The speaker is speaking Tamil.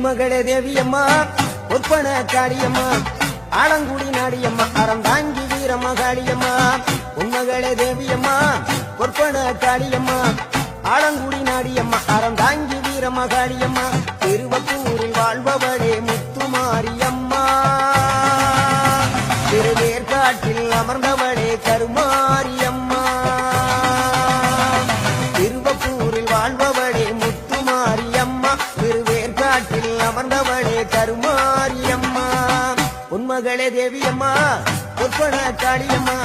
பொன்மகளே தேவியம்மா ஒப்பன காளியம்மா ஆலங்குடி நாடியம்மா அறந்தாங்கி வீரம்மா காளியம்மா பொன்மகளே தேவியம்மா ஒப்பன காளியம்மா ஆலங்குடி நாடியம்மா அறந்தாங்கி வீரம்மா காளியம்மா திருவப்பூரில் வாழ்பவளே முத்துமாரியம்மா திருவேற்காட்டில் அமர்ந்தவளே கருமாரியம்மா திருவப்பூரில் வாழ்பவளே முத்துமாரியம்மா திருவேற்காட்டில் அமர்ந்தவளே கருமாரியம்மா பொன்மகளே தேவியம்மா ஒப்பன காளியம்மா